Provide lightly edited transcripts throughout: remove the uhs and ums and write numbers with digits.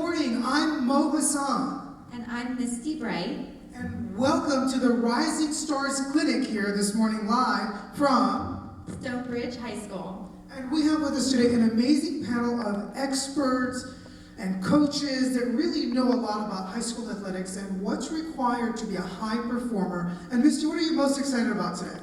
morning. I'm Mo Hassan. And I'm Misty Bright. And welcome to the Rising Stars Clinic here this morning live from Stonebridge High School. And we have with us today an amazing panel of experts and coaches that really know a lot about high school athletics and what's required to be a high performer. And Misty, what are you most excited about today?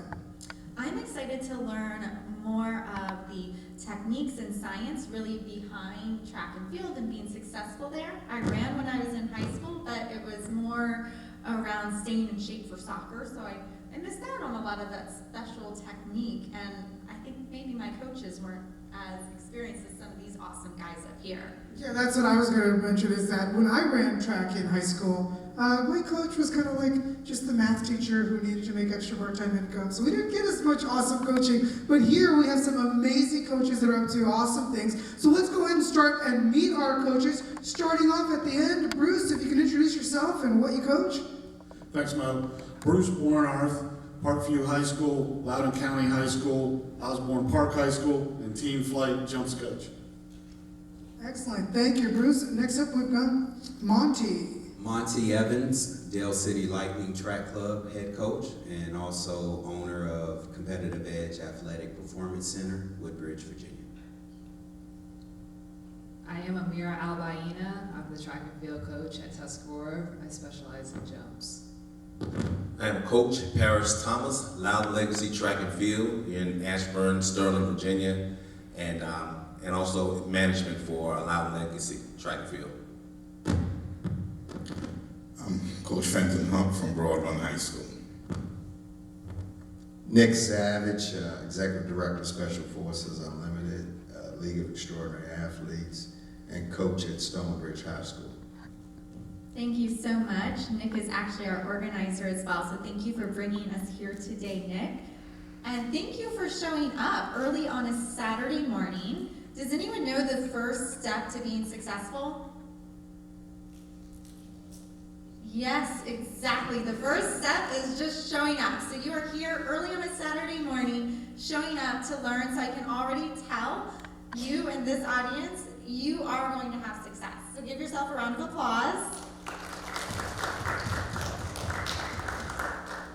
I'm excited to learn more of the techniques and science really behind track and field and being successful there. I ran when I was in high school, but it was more around staying in shape for soccer, so I missed out on a lot of that special technique, and I think maybe my coaches weren't as experienced as some of these awesome guys up here. Yeah, that's what I was going to mention, is that when I ran track in high school, my coach was kind of like just the math teacher who needed to make extra part-time income, so we didn't get as much awesome coaching. But here we have some amazing coaches that are up to awesome things. So let's go ahead and start and meet our coaches. Starting off at the end, Bruce, if you can introduce yourself and what you coach. Thanks, Mo. Bruce Bornarth, Parkview High School, Loudoun County High School, Osborne Park High School, and Team Flight Jumps Coach. Excellent. Thank you, Bruce. Next up, we've got Monty. Monty Evans, Dale City Lightning Track Club head coach, and also owner of Competitive Edge Athletic Performance Center, Woodbridge, Virginia. I am Amira Albaina. I'm the track and field coach at Tuscarora. I specialize in jumps. I am Coach Paris Thomas, Loudoun Legacy Track and Field in Ashburn, Sterling, Virginia, and also management for Loudoun Legacy Track and Field. I'm Coach Fenton Hump from Broad Run High School. Nick Savage, Executive Director of Special Forces Unlimited, League of Extraordinary Athletes, and coach at Stonebridge High School. Thank you so much. Nick is actually our organizer as well, so thank you for bringing us here today, Nick. And thank you for showing up early on a Saturday morning. Does anyone know the first step to being successful? Yes, exactly. The first step is just showing up. So you are here early on a Saturday morning, showing up to learn, so I can already tell you and this audience, you are going to have success. So give yourself a round of applause.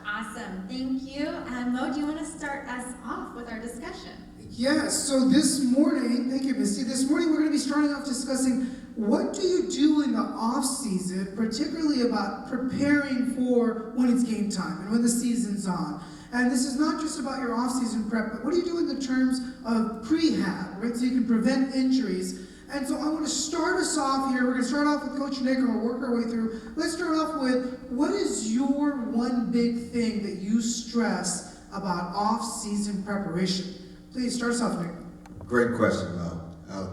Awesome, thank you. And Mo, do you want to start us off with our discussion? Yes, so this morning, thank you, Misty. This morning we're going to be starting off discussing what do you do in the off-season, particularly about preparing for when it's game time and when the season's on. And this is not just about your off-season prep, but what do you do in the terms of prehab, right? So you can prevent injuries. And so I want to start us off here. We're going to start off with Coach Nick and we'll work our way through. Let's start off with, what is your one big thing that you stress about off-season preparation? Please start us off, Nick. Great question, Mo.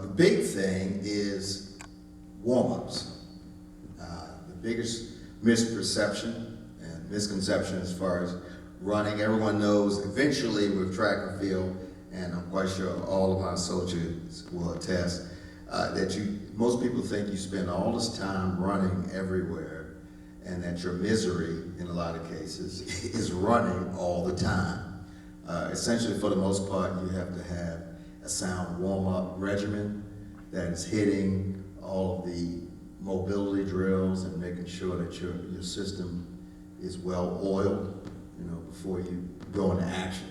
The big thing is warm-ups. The biggest misperception and misconception as far as running, everyone knows eventually with track and field, and I'm quite sure all of my associates will attest, that most people think you spend all this time running everywhere, and that your misery, in a lot of cases, is running all the time. Essentially, for the most part, you have to have a sound warm-up regimen that is hitting all of the mobility drills and making sure that your system is well oiled, before you go into action.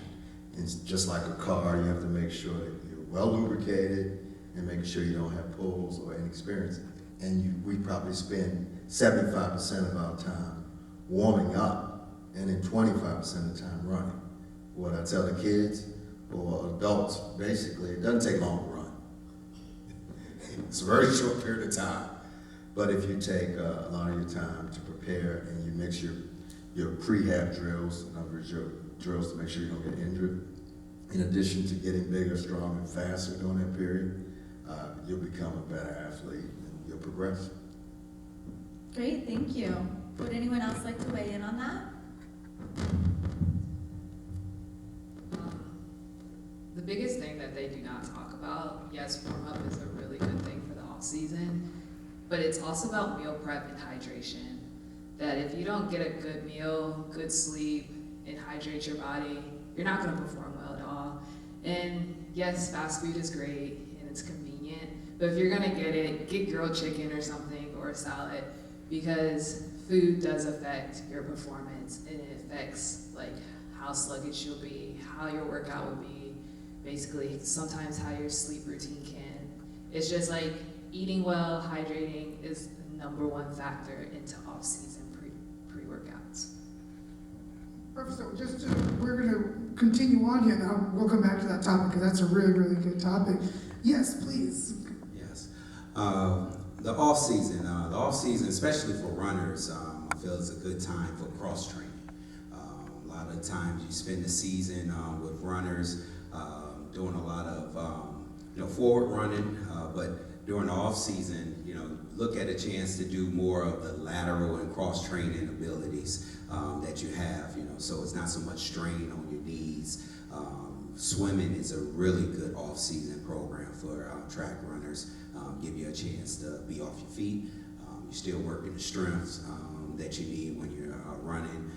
It's just like a car, you have to make sure that you're well lubricated and making sure you don't have pulls or inexperience. And we probably spend 75% of our time warming up and then 25% of the time running. What I tell the kids or adults, basically, it doesn't take long to run. It's a very short period of time. But if you take a lot of your time to prepare and you mix your prehab drills, in other words, your drills to make sure you don't get injured, in addition to getting bigger, stronger, and faster during that period, you'll become a better athlete and you'll progress. Great, thank you. Would anyone else like to weigh in on that? The biggest thing that they do not talk about, yes, warm-up is a really good thing for the off-season, but it's also about meal prep and hydration. That if you don't get a good meal, good sleep, and hydrate your body, you're not going to perform well at all. And yes, fast food is great and it's convenient, But if you're gonna get it, get grilled chicken or something, or a salad, because food does affect your performance, and it affects like how sluggish you'll be, how your workout will be, basically sometimes how your sleep routine can. It's just like eating well, hydrating is the number one factor into off-season pre-workouts. Perfect. So we're going to continue on here now. We'll come back to that topic because that's a really, really good topic. Yes, please. Yes. The off season, especially for runners, I feel is a good time for cross training. A lot of times you spend the season with runners doing a lot of forward running, but during the off season, look at a chance to do more of the lateral and cross training abilities that you have. So it's not so much strain on your knees. Swimming is a really good off-season program for track runners. Give you a chance to be off your feet. You're still working the strengths that you need when you're running,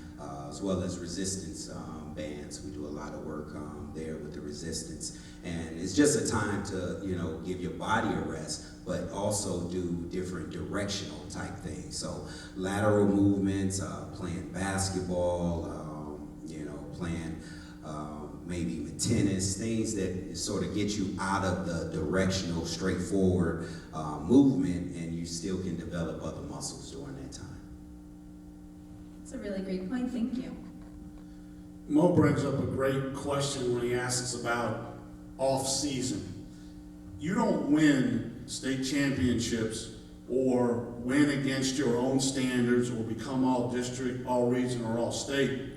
as well as resistance bands. We do a lot of work there with the resistance. And it's just a time to, give your body a rest, but also do different directional type things. So lateral movements, playing basketball, playing maybe tennis, things that sort of get you out of the directional, straightforward movement, and you still can develop other muscles during that time. That's a really great point, thank you. Mo brings up a great question when he asks about off-season. You don't win state championships or win against your own standards or become all district, all region, or all state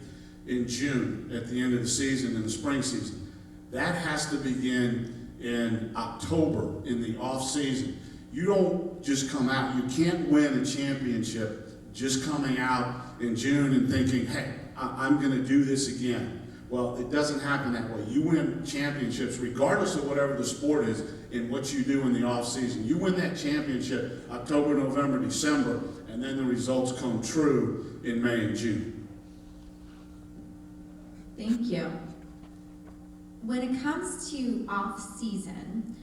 in June at the end of the season, in the spring season. That has to begin in October, in the off-season. You don't just come out, you can't win a championship just coming out in June and thinking, hey, I'm gonna do this again. Well, it doesn't happen that way. You win championships regardless of whatever the sport is in what you do in the off-season. You win that championship October, November, December, and then the results come true in May and June. Thank you. When it comes to off-season,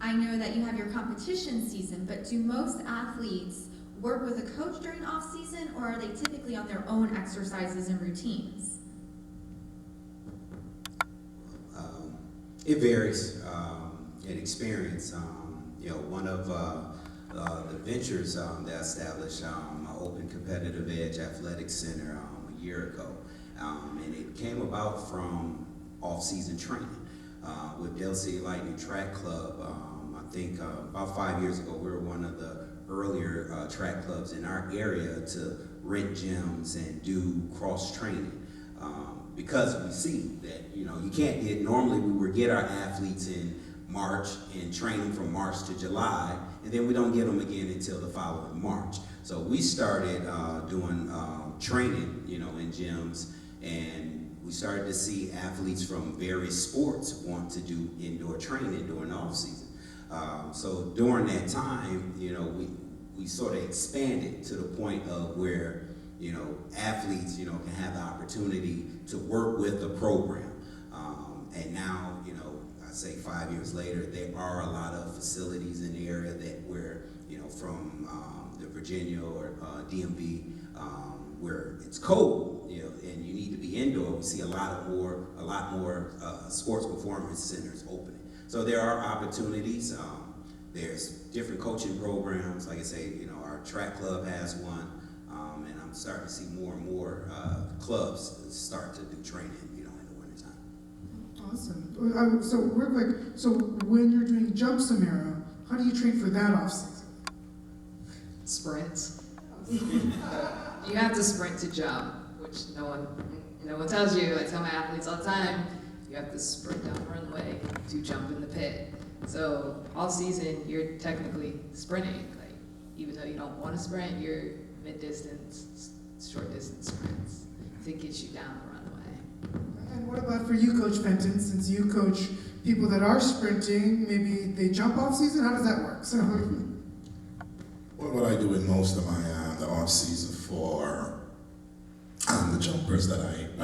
I know that you have your competition season, but do most athletes work with a coach during off-season, or are they typically on their own exercises and routines? It varies in experience. One of the ventures that I established, Open Competitive Edge Athletic Center a year ago. And it came about from off-season training with Dale City Lightning Track Club. I think about 5 years ago, we were one of the earlier track clubs in our area to rent gyms and do cross-training. Because we see that, you can't get, normally we would get our athletes in March and training from March to July, and then we don't get them again until the following March. So we started doing training, in gyms, and we started to see athletes from various sports want to do indoor training during the off season. So during that time, we sort of expanded to the point of where, athletes, can have the opportunity to work with the program. And now, I say 5 years later, there are a lot of facilities in the area that where, from the Virginia or DMV, where it's cold, and you need to be indoor. We see a lot more sports performance centers opening. So there are opportunities. There's different coaching programs. Like I say, our track club has one, and I'm starting to see more and more clubs start to do training, in the wintertime. Awesome. So real quick, so when you're doing jump Samara, how do you train for that off season? Sprints. You have to sprint to jump, which no one tells you. I tell my athletes all the time, you have to sprint down the runway to jump in the pit. So all season, you're technically sprinting. Like, even though you don't want to sprint, you're mid-distance, short-distance sprints to get you down the runway. And what about for you, Coach Fenton? Since you coach people that are sprinting, maybe they jump off season. How does that work? So. Well, what I do in most of my the off season for the jumpers that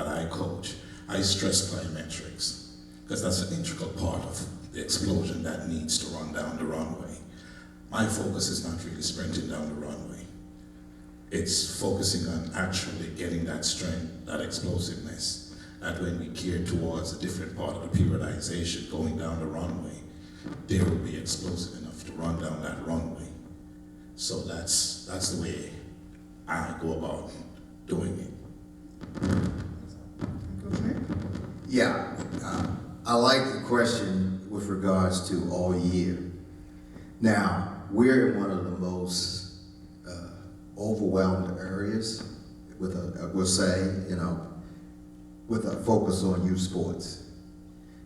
I coach, I stress plyometrics because that's an integral part of the explosion that needs to run down the runway. my focus is not really sprinting down the runway. It's focusing on actually getting that strength, that explosiveness, that when we gear towards a different part of the periodization going down the runway, they will be explosive enough to run down that runway. So that's the way I go about doing it. Coach Nick? Yeah, I like the question with regards to all year. Now, we're in one of the most overwhelmed areas with we'll say, with a focus on youth sports.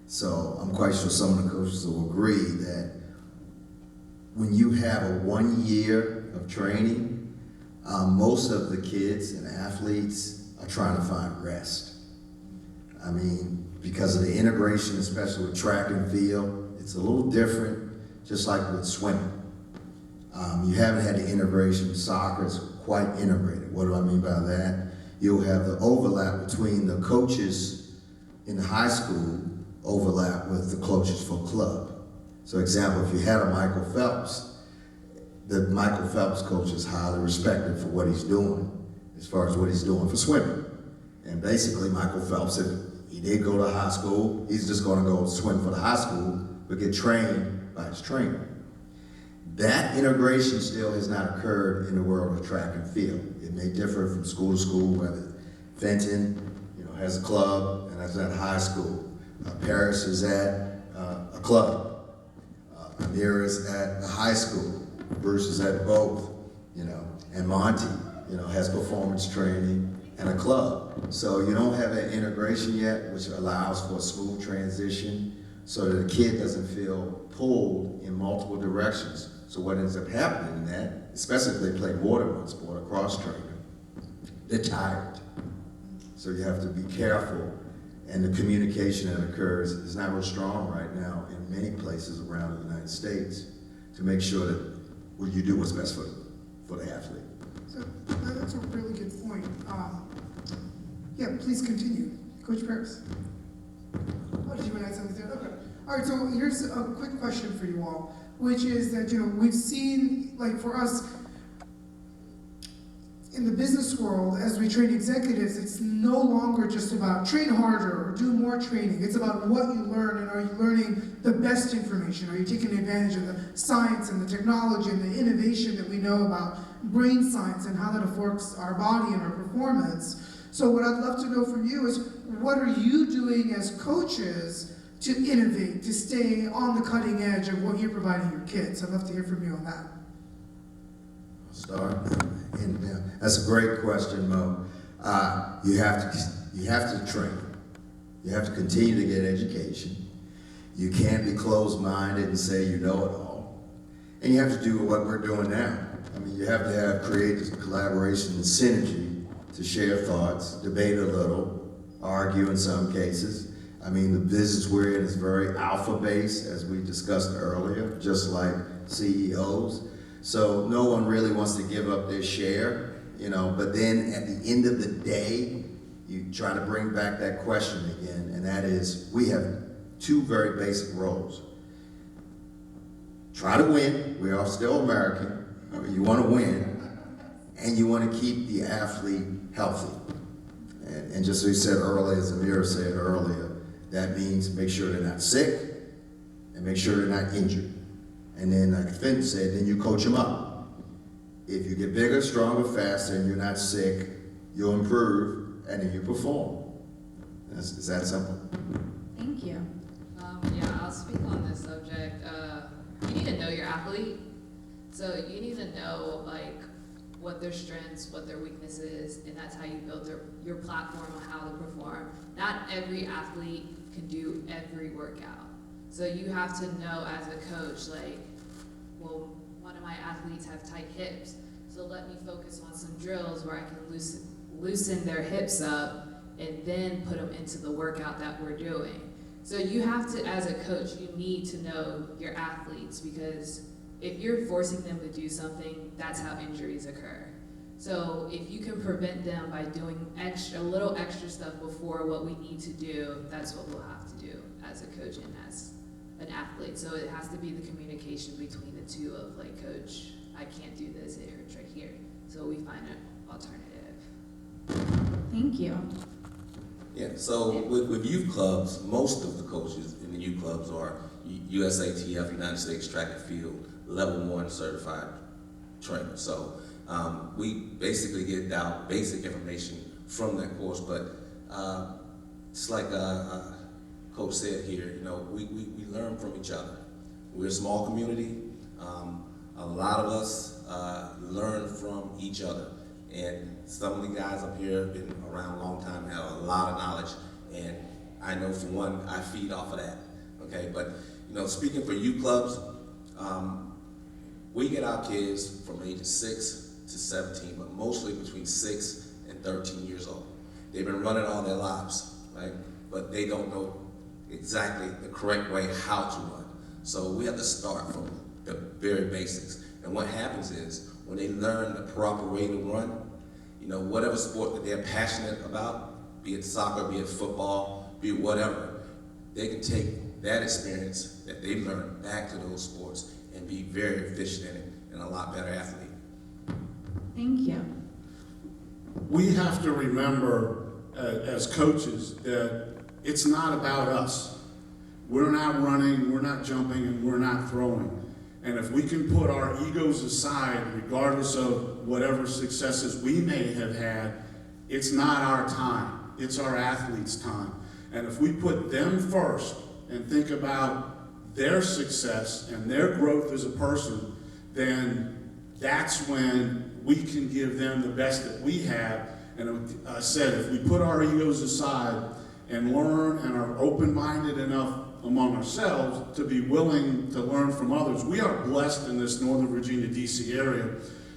So I'm quite sure some of the coaches will agree that when you have a 1 year of training, most of the kids and athletes are trying to find rest. I mean, because of the integration, especially with track and field, it's a little different, just like with swimming. You haven't had the integration. Soccer is quite integrated. What do I mean by that? You'll have the overlap between the coaches in the high school overlap with the coaches for club. So example, if you had a Michael Phelps, the Michael Phelps coach is highly respected for what he's doing, as far as what he's doing for swimming. And basically, Michael Phelps, if he did go to high school, he's just gonna go swim for the high school, but get trained by his trainer. That integration still has not occurred in the world of track and field. It may differ from school to school, whether Fenton, has a club and is at high school. Paris is at a club. Amir is at a high school. Bruce is at both, and Monty, has performance training and a club. So you don't have that integration yet, which allows for a smooth transition so that the kid doesn't feel pulled in multiple directions. So what ends up happening in that, especially if they play more than one sport, a cross trainer, they're tired. So you have to be careful. And the communication that occurs is not real strong right now in many places around the United States to make sure that what you do what's best for the athlete. So that's a really good point. Yeah, please continue. Coach Paris. Oh, did you want to add something there? Okay. All right, so here's a quick question for you all, which is that, we've seen, like for us, in the business world, as we train executives, it's no longer just about train harder or do more training. It's about what you learn, and are you learning the best information? Are you taking advantage of the science and the technology and the innovation that we know about brain science and how that affects our body and our performance? So what I'd love to know from you is, what are you doing as coaches to innovate, to stay on the cutting edge of what you're providing your kids? I'd love to hear from you on that. I'll start. And that's a great question, Mo. You have to train. You have to continue to get education. You can't be closed-minded and say you know it all. And you have to do what we're doing now. I mean, you have to have creative collaboration and synergy to share thoughts, debate a little, argue in some cases. I mean, the business we're in is very alpha-based, as we discussed earlier, just like CEOs. So no one really wants to give up their share, but then at the end of the day, you try to bring back that question again, and that is, we have two very basic roles. Try to win. We are still American. You want to win, and you want to keep the athlete healthy. And just as we said earlier, as Amira said earlier, that means make sure they're not sick and make sure they're not injured. And then, like Finn said, then you coach them up. If you get bigger, stronger, faster, and you're not sick, you'll improve, and then you perform. It's that simple. Thank you. I'll speak on this subject. You need to know your athlete. So you need to know, what their strengths, what their weaknesses, and that's how you build your platform on how to perform. Not every athlete can do every workout. So you have to know as a coach, one of my athletes have tight hips, so let me focus on some drills where I can loosen their hips up and then put them into the workout that we're doing. So you have to, as a coach, you need to know your athletes, because if you're forcing them to do something, that's how injuries occur. So if you can prevent them by doing a little extra stuff before what we need to do, that's what we'll have to do as a coach and as an athlete. So it has to be the communication between the two of like, coach, I can't do this, it hurts right here. So we find an alternative. Thank you. Yeah, so with youth clubs, most of the coaches in the youth clubs are USATF, United States Track and Field, level 1 certified trainers. So we basically get out basic information from that course, but it's like Coach said here, you know, we learn from each other. We're a small community. A lot of us learn from each other. And some of the guys up here have been around a long time, have a lot of knowledge, and I know for one, I feed off of that, okay? But, you know, speaking for youth clubs, we get our kids from ages 6 to 17, but mostly between 6 and 13 years old. They've been running all their lives, right? But they don't know exactly the correct way how to run. So we have to start from the very basics. And what happens is, when they learn the proper way to run, you know, whatever sport that they're passionate about, be it soccer, be it football, be it whatever, they can take that experience that they learned back to those sports and be very efficient in it and a lot better athlete. Thank you. We have to remember as coaches that it's not about us. We're not running, we're not jumping, and we're not throwing. And if we can put our egos aside, regardless of whatever successes we may have had, it's not our time, it's our athletes' time. And if we put them first and think about their success and their growth as a person, then that's when we can give them the best that we have. And I said, if we put our egos aside and learn and are open-minded enough among ourselves to be willing to learn from others. We are blessed in this Northern Virginia, DC area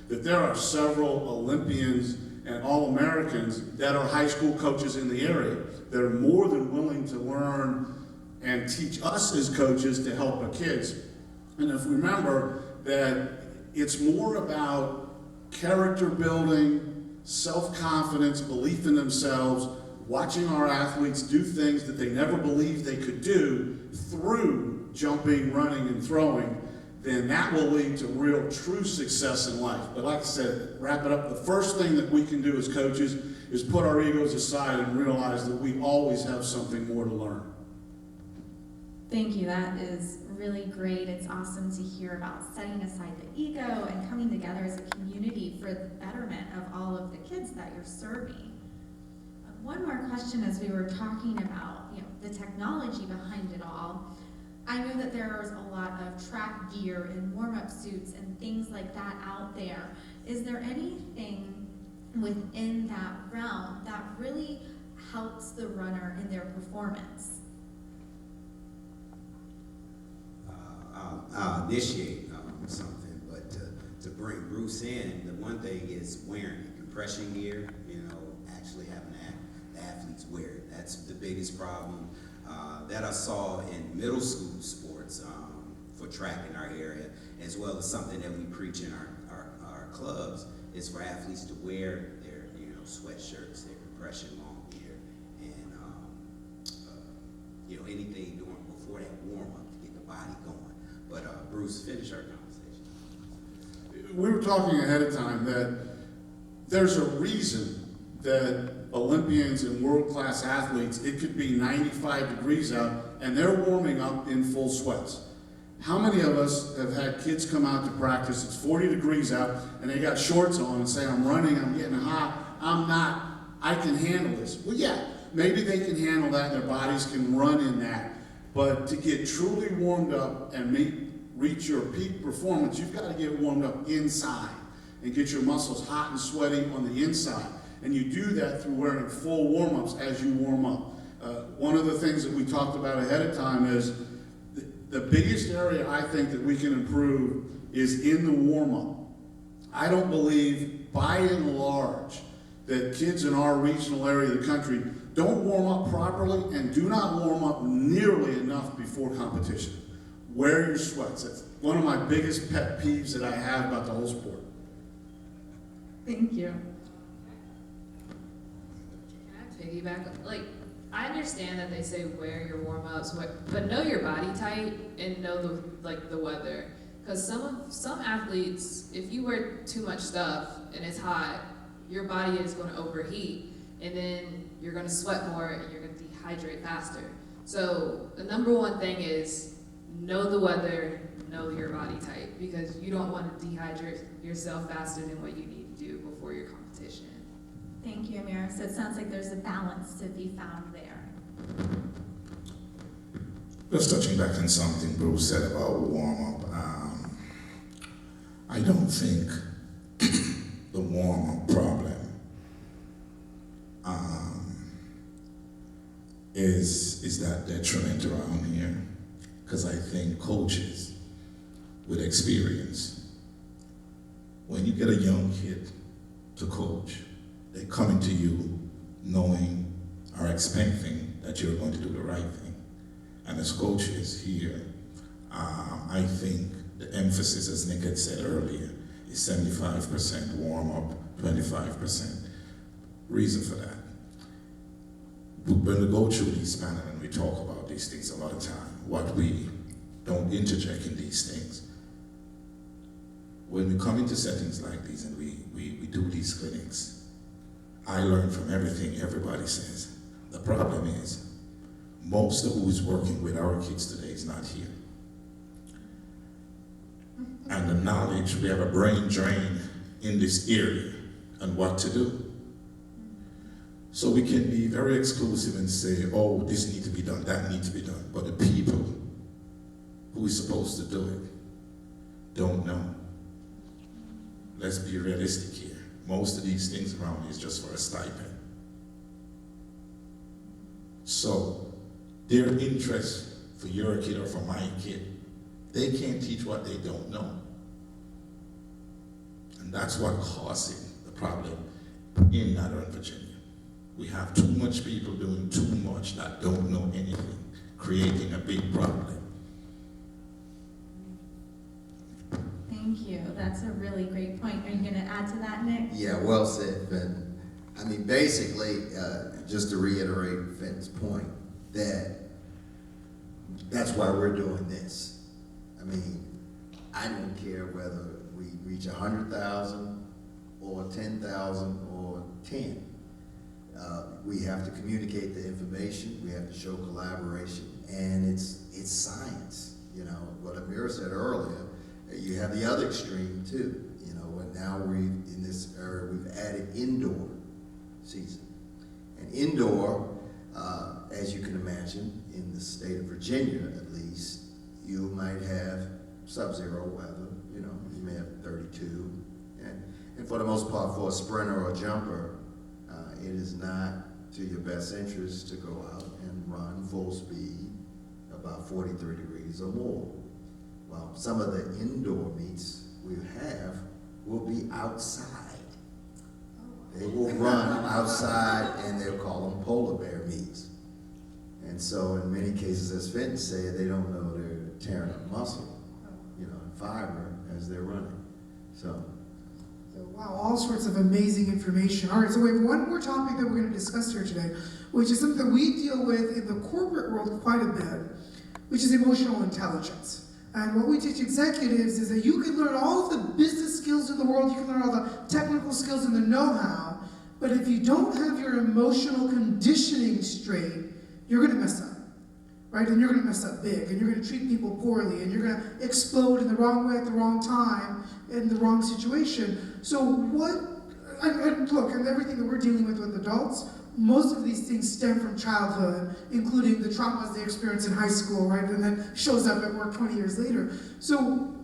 that there are several Olympians and All-Americans that are high school coaches in the area that are more than willing to learn and teach us as coaches to help our kids. And if we remember that it's more about character building, self-confidence, belief in themselves, watching our athletes do things that they never believed they could do through jumping, running, and throwing, then that will lead to real, true success in life. But like I said, wrap it up, the first thing that we can do as coaches is put our egos aside and realize that we always have something more to learn. Thank you. That is really great. It's awesome to hear about setting aside the ego and coming together as a community for the betterment of all of the kids that you're serving. One more question as we were talking about, you know, the technology behind it all. I know that there's a lot of track gear and warm-up suits and things like that out there. Is there anything within that realm that really helps the runner in their performance? I'll initiate something, but to bring Bruce in, the one thing is wearing compression gear, you know, actually having the athletes wear it. That's the biggest problem that I saw in middle school sports for track in our area, as well as something that we preach in our clubs, is for athletes to wear their, you know, sweatshirts, their compression long gear, and you know, anything doing before that warm up to get the body going. But Bruce, finish our conversation. We were talking ahead of time that there's a reason that Olympians and world-class athletes, it could be 95 degrees out, and they're warming up in full sweats. How many of us have had kids come out to practice, it's 40 degrees out, and they got shorts on and say, I'm running, I'm getting hot, I can handle this. Well, yeah, maybe they can handle that, their bodies can run in that. But to get truly warmed up and reach your peak performance, you've got to get warmed up inside and get your muscles hot and sweaty on the inside. And you do that through wearing full warm-ups as you warm up. One of the things that we talked about ahead of time is the biggest area I think that we can improve is in the warm-up. I don't believe, by and large, that kids in our regional area of the country don't warm up properly and do not warm up nearly enough before competition. Wear your sweats. That's one of my biggest pet peeves that I have about the whole sport. Thank you. Can I piggyback? Like, I understand that they say wear your warm-ups, but know your body type and know the weather. Because some athletes, if you wear too much stuff and it's hot, your body is going to overheat, and then you're going to sweat more and you're going to dehydrate faster. So the number one thing is know the weather, know your body type, because you don't want to dehydrate yourself faster than what you need to do before your competition. Thank you, Amira. So it sounds like there's a balance to be found there. Just touching back on something Bruce said about warm-up, I don't think the warm-up problem is that detriment around here, because I think coaches with experience, when you get a young kid to coach, they come into you knowing or expecting that you're going to do the right thing. And as coaches here, I think the emphasis, as Nick had said earlier, is 75% warm-up, 25%. Reason for that. When we go through these panels and we talk about these things a lot of time, what we don't interject in these things. When we come into settings like these and we do these clinics, I learn from everything everybody says. The problem is, most of who's working with our kids today is not here. And the knowledge, we have a brain drain in this area on what to do. So we can be very exclusive and say, oh, this needs to be done, that needs to be done. But the people who is supposed to do it don't know. Let's be realistic here. Most of these things around here is just for a stipend. So their interest for your kid or for my kid, they can't teach what they don't know. And that's what causing the problem in Northern Virginia. We have too much people doing too much that don't know anything, creating a big problem. Thank you. That's a really great point. Are you going to add to that, Nick? Yeah, well said, Fenton. I mean, basically, just to reiterate Fenton's point, that's why we're doing this. I mean, I don't care whether we reach 100,000 or 10,000 or 10. We have to communicate the information. We have to show collaboration, and it's science. You know what Amira said earlier. You have the other extreme too. You know, and now in this area we've added indoor season, and indoor, as you can imagine, in the state of Virginia at least, you might have sub-zero weather. You know, you may have 32, and for the most part, for a sprinter or a jumper, it is not to your best interest to go out and run full speed about 43 degrees or more. Well, some of the indoor meets we have will be outside. They will run outside, and they'll call them polar bear meets. And so in many cases, as Fenton said, they don't know they're tearing up muscle, you know, and fiber as they're running. So wow, all sorts of amazing information. All right, so we have one more topic that we're going to discuss here today, which is something that we deal with in the corporate world quite a bit, which is emotional intelligence. And what we teach executives is that you can learn all of the business skills in the world, you can learn all the technical skills and the know-how, but if you don't have your emotional conditioning straight, you're going to mess up. Right? And you're going to mess up big, and you're going to treat people poorly, and you're going to explode in the wrong way at the wrong time, in the wrong situation. So and look, and everything that we're dealing with adults, most of these things stem from childhood, including the traumas they experience in high school, right? And then shows up at work 20 years later. So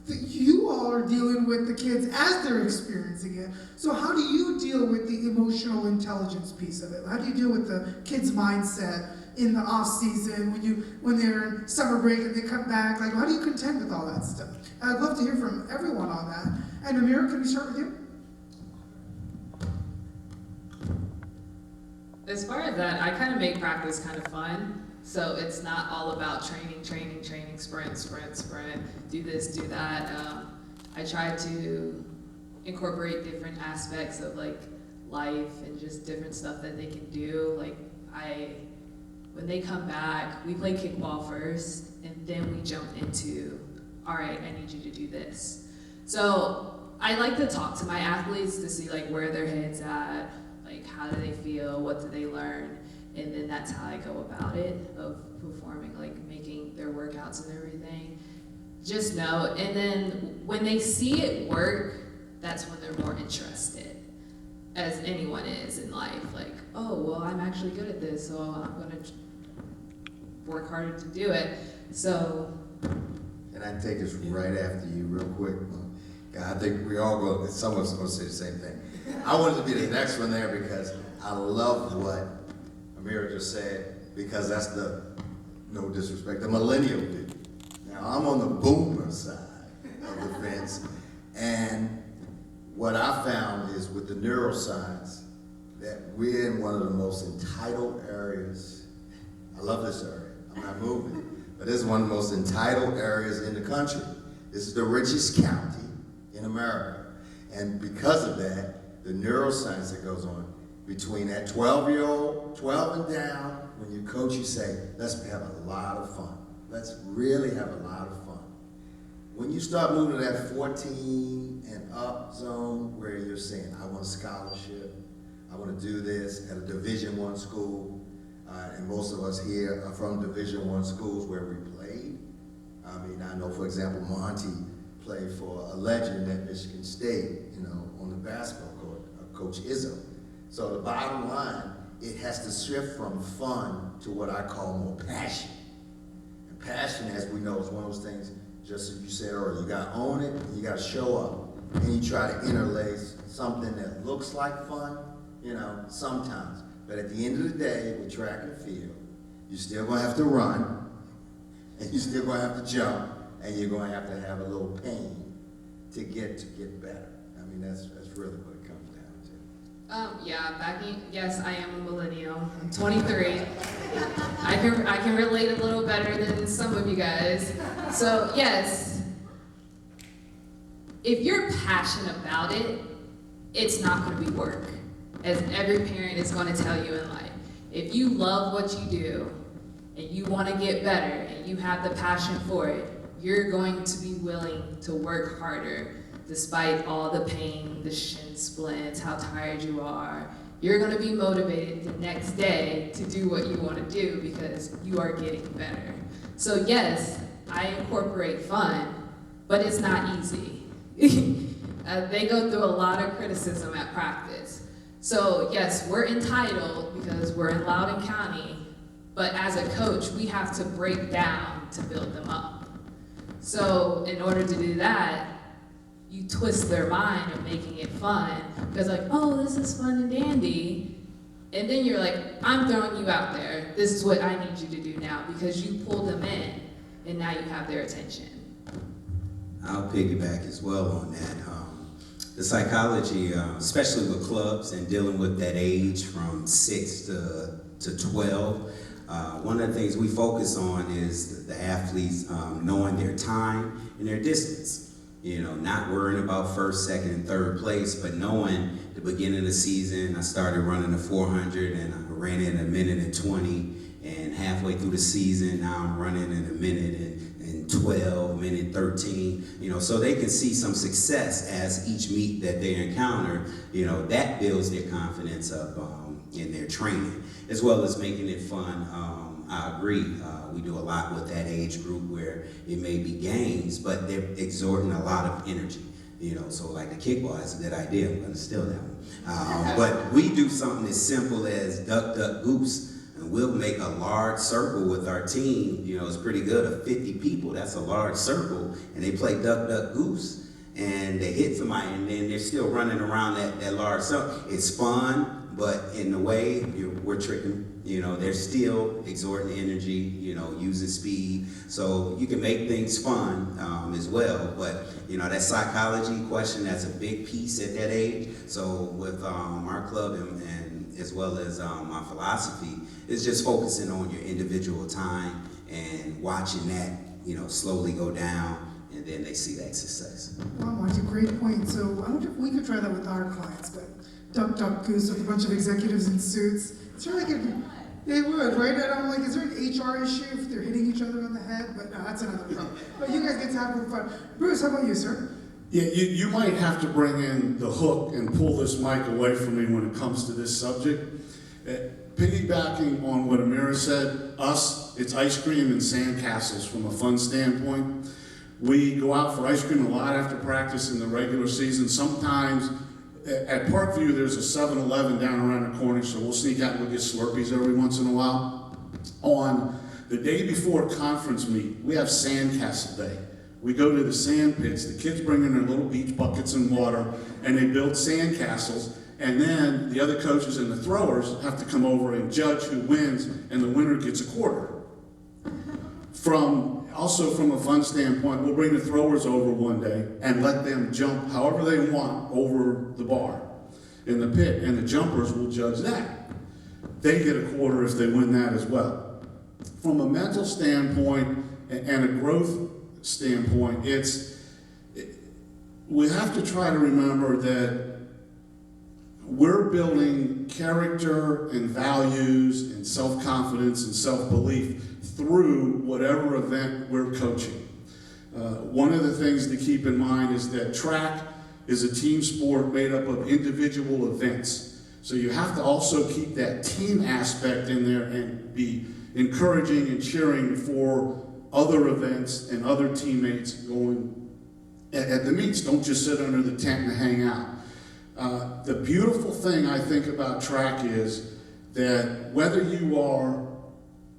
you all are dealing with the kids as they're experiencing it. So how do you deal with the emotional intelligence piece of it? How do you deal with the kids' mindset in the off season, when they're in summer break and they come back? Like, how do you contend with all that stuff? I'd love to hear from everyone on that. And Amira, can we start with you? As far as that, I kind of make practice kind of fun. So it's not all about training, sprint, do this, do that. I try to incorporate different aspects of like life and just different stuff that they can do. Like I When they come back, we play kickball first, and then we jump into, all right, I need you to do this. So I like to talk to my athletes to see like where their head's at, like how do they feel, what do they learn, and then that's how I go about it, of performing, like making their workouts and everything. Just know, and then when they see it work, that's when they're more interested, as anyone is in life. Like, oh, well, I'm actually good at this, so I'm gonna work harder to do it. So. And I take this right after you real quick. God, I think we all go, some of us are gonna say the same thing. I wanted to be the next one there because I love what Amira just said, because that's the, no disrespect, the millennial view. Now, I'm on the boomer side of the fence, and what I found is with the neuroscience that we're in one of the most entitled areas. I love this area. I'm not moving, but this is one of the most entitled areas in the country. This is the richest county in America, and because of that, the neuroscience that goes on between that 12-year-old, 12 and down, when you coach, you say, let's have a lot of fun. Let's really have a lot of fun. When you start moving to that 14 and up zone where you're saying, I want a scholarship, I want to do this at a Division I school, and most of us here are from Division I schools where we played. I mean, I know, for example, Monty played for a legend at Michigan State, you know, on the basketball court, Coach Izzo. So the bottom line, it has to shift from fun to what I call more passion. And passion, as we know, is one of those things, just as you said earlier, you gotta own it, and you gotta show up, and you try to interlace something that looks like fun, you know, sometimes. But at the end of the day, with track and field, you're still gonna have to run, and you're still gonna have to jump, and you're gonna have to have a little pain to get better. I mean, that's really what it comes down to. Yes, I am a millennial. I'm 23. I can relate a little better than some of you guys. So yes, if you're passionate about it, it's not going to be work, as every parent is going to tell you in life. If you love what you do and you want to get better and you have the passion for it, you're going to be willing to work harder despite all the pain, the shin splints, how tired you are. You're going to be motivated the next day to do what you want to do because you are getting better. So yes, I incorporate fun, but it's not easy. They go through a lot of criticism at practice. So yes, we're entitled because we're in Loudoun County, but as a coach, we have to break down to build them up. So in order to do that, you twist their mind of making it fun, because like, oh, this is fun and dandy, and then you're like, I'm throwing you out there. This is what I need you to do now, because you pulled them in, and now you have their attention. I'll piggyback as well on that. The psychology, especially with clubs and dealing with that age from 6 to 12, one of the things we focus on is the athletes knowing their time and their distance. You know, not worrying about first, second, and third place, but knowing the beginning of the season, I started running the 400 and I ran in a minute and 20, and halfway through the season, now I'm running in a minute and 12, minute 13, you know, so they can see some success as each meet that they encounter, you know, that builds their confidence up in their training, as well as making it fun. I agree. We do a lot with that age group where it may be games, but they're exerting a lot of energy. You know, so like the kickball is a good idea. I'm going to steal that one. But we do something as simple as duck, duck, goose, and we'll make a large circle with our team. You know, it's pretty good of 50 people. That's a large circle, and they play duck, duck, goose, and they hit somebody, and then they're still running around that large circle. It's fun, but in the way we're tricking. You know, they're still exerting energy, you know, using speed. So you can make things fun as well. But, you know, that psychology question, that's a big piece at that age. So with our club and as well as my philosophy, is just focusing on your individual time and watching that, you know, slowly go down, and then they see that success. Wow, Marty, great point. So I wonder if we could try that with our clients, but duck, duck, goose with a bunch of executives in suits. Let's try to get They would, right? And I'm like, is there an HR issue if they're hitting each other on the head? But no, that's another problem. But you guys get to have fun. Bruce, how about you, sir? Yeah, you might have to bring in the hook and pull this mic away from me when it comes to this subject. Piggybacking on what Amira said, it's ice cream and sandcastles from a fun standpoint. We go out for ice cream a lot after practice in the regular season. Sometimes at Parkview, there's a 7-Eleven down around the corner, so we'll sneak out and we'll get Slurpees every once in a while. On the day before conference meet, we have sandcastle day. We go to the sand pits, the kids bring in their little beach buckets and water, and they build sandcastles, and then the other coaches and the throwers have to come over and judge who wins, and the winner gets a quarter. Also from a fun standpoint, we'll bring the throwers over one day and let them jump however they want over the bar in the pit, and the jumpers will judge that. They get a quarter if they win that as well. From a mental standpoint and a growth standpoint, we have to try to remember that we're building character and values and self-confidence and self-belief through whatever event we're coaching. One of the things to keep in mind is that track is a team sport made up of individual events. So you have to also keep that team aspect in there and be encouraging and cheering for other events and other teammates going at the meets. Don't just sit under the tent and hang out. The beautiful thing I think about track is that whether you are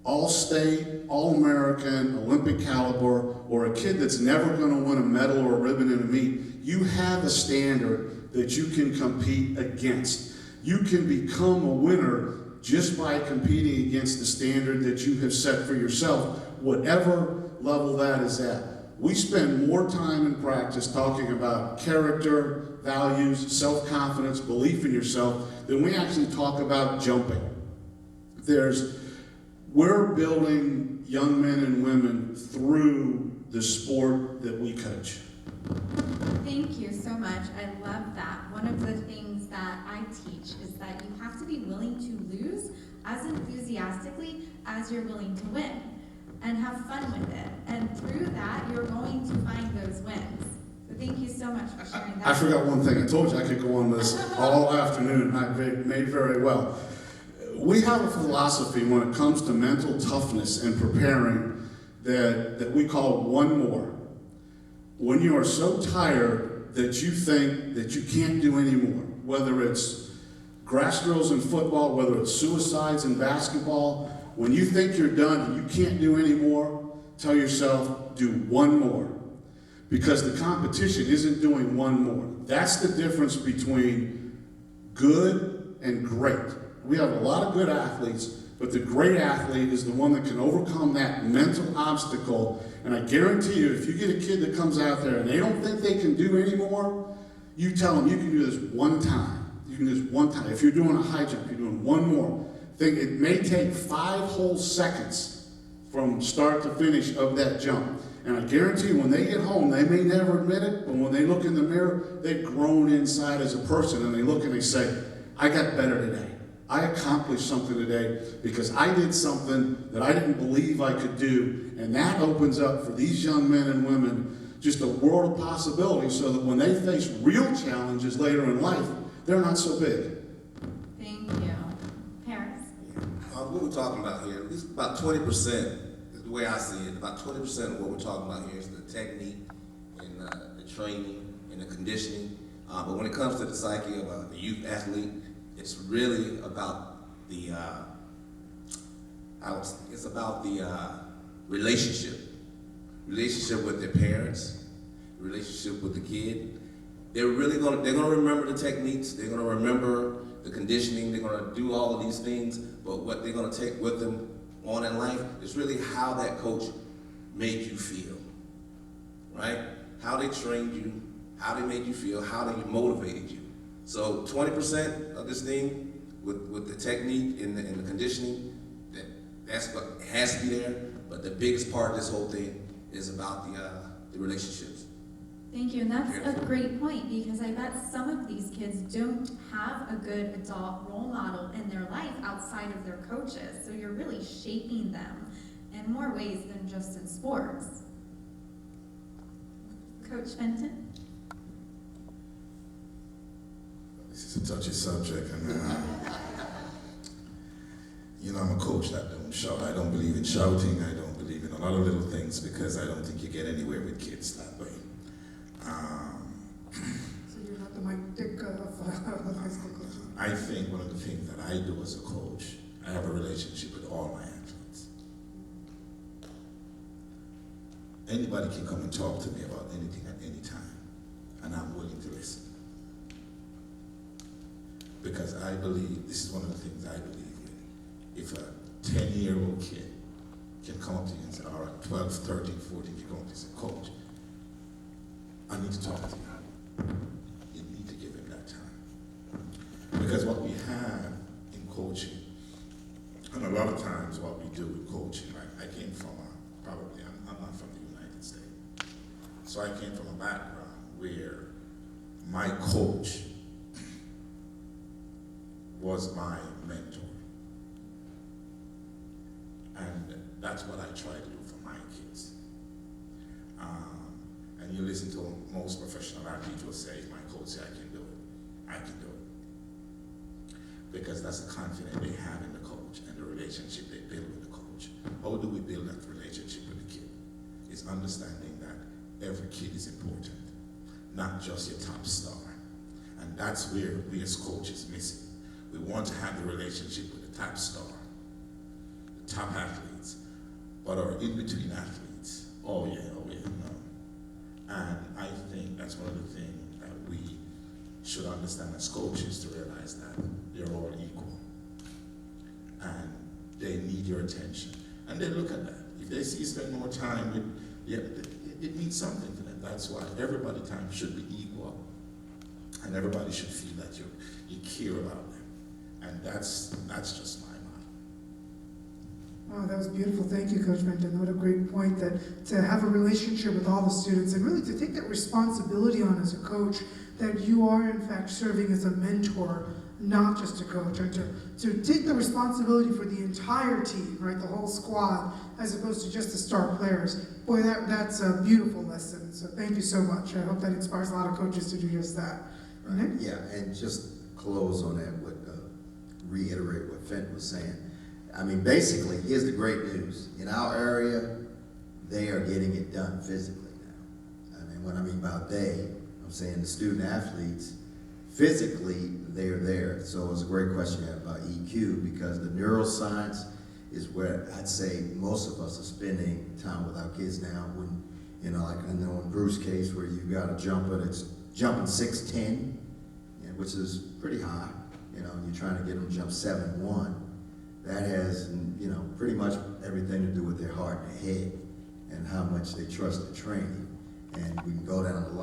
all-state, all-American, Olympic caliber, or a kid that's never going to win a medal or a ribbon in a meet, you have a standard that you can compete against. You can become a winner just by competing against the standard that you have set for yourself, whatever level that is at. We spend more time in practice talking about character, values, self-confidence, belief in yourself than we actually talk about jumping. We're building young men and women through the sport that we coach. Thank you so much. I love that. One of the things that I teach is that you have to be willing to lose as enthusiastically as you're willing to win, and have fun with it. And through that, you're going to find those wins. So thank you so much for sharing that. I forgot one thing. I told you I could go on this all afternoon, and I may very well. We have a philosophy when it comes to mental toughness and preparing that we call one more. When you are so tired that you think that you can't do anymore, whether it's grass drills in football, whether it's suicides in basketball, when you think you're done and you can't do anymore, tell yourself, do one more. Because the competition isn't doing one more. That's the difference between good and great. We have a lot of good athletes, but the great athlete is the one that can overcome that mental obstacle. And I guarantee you, if you get a kid that comes out there and they don't think they can do anymore, you tell them you can do this one time. You can do this one time. If you're doing a high jump, you're doing one more. Think it may take 5 whole seconds from start to finish of that jump. And I guarantee you, when they get home, they may never admit it, but when they look in the mirror, they've grown inside as a person, and they look and they say, I got better today. I accomplished something today because I did something that I didn't believe I could do. And that opens up for these young men and women just a world of possibilities so that when they face real challenges later in life, they're not so big. Thank you. Paris? What we're talking about here, at least about 20%, is the way I see it, about 20% of what we're talking about here is the technique and the training and the conditioning. But when it comes to the psyche of a youth athlete, it's really about the relationship with their parents, relationship with the kid. They're gonna remember the techniques. They're gonna remember the conditioning. They're gonna do all of these things. But what they're gonna take with them on in life is really how that coach made you feel, right? How they trained you, how they made you feel, how they motivated you. So 20% of this thing with the technique and the conditioning, that's what has to be there. But the biggest part of this whole thing is about the relationships. Thank you, and that's a great point, because I bet some of these kids don't have a good adult role model in their life outside of their coaches, so you're really shaping them in more ways than just in sports. Coach Fenton? This is a touchy subject, and I'm a coach that don't shout. I don't believe in shouting. I don't believe in a lot of little things because I don't think you get anywhere with kids that way. So you're not the Mike Dick of high school coaches. I think one of the things that I do as a coach, I have a relationship with all my athletes. Anybody can come and talk to me about anything at any time, and I'm willing to listen. Because I believe, this is one of the things I believe in. If a 10-year-old kid can come up to you and say, all right, 12, 13, 14, you come up to you and say, coach, I need to talk to you. You need to give him that time. Because what we have in coaching, and a lot of times what we do in coaching, like I came from I'm not from the United States. So I came from a background where my coach was my mentor. And that's what I try to do for my kids. And you listen to most professional athletes will say, my coach said I can do it. I can do it. Because that's the confidence they have in the coach and the relationship they build with the coach. How do we build that relationship with the kid? It's understanding that every kid is important, not just your top star. And that's where we as coaches miss it. We want to have the relationship with the top star, the top athletes, but our in-between athletes, oh yeah, no. And I think that's one of the things that we should understand as coaches, to realize that they're all equal. And they need your attention. And they look at that. If they see you spend more time with, it means something to them. That's why everybody time should be equal. And everybody should feel that you care about them. And that's just my mind. Oh, that was beautiful. Thank you, Coach Benton. What a great point, that to have a relationship with all the students and really to take that responsibility on as a coach, that you are in fact serving as a mentor, not just a coach, and to take the responsibility for the entire team, right, the whole squad, as opposed to just the star players. Boy, that's a beautiful lesson. So thank you so much. I hope that inspires a lot of coaches to do just that. Right. Yeah, and just close on that, reiterate what Fenton was saying. I mean, basically, here's the great news. In our area, they are getting it done physically now. I mean, what I mean by they, I'm saying the student athletes, physically, they're there. So it's a great question you have about EQ, because the neuroscience is where I'd say most of us are spending time with our kids now. When, like I know in Bruce's case, where you got a jumper that's jumping 6'10", which is pretty high, and you're trying to get them to jump 7'1". That has, pretty much everything to do with their heart and their head and how much they trust the training. And we can go down the line.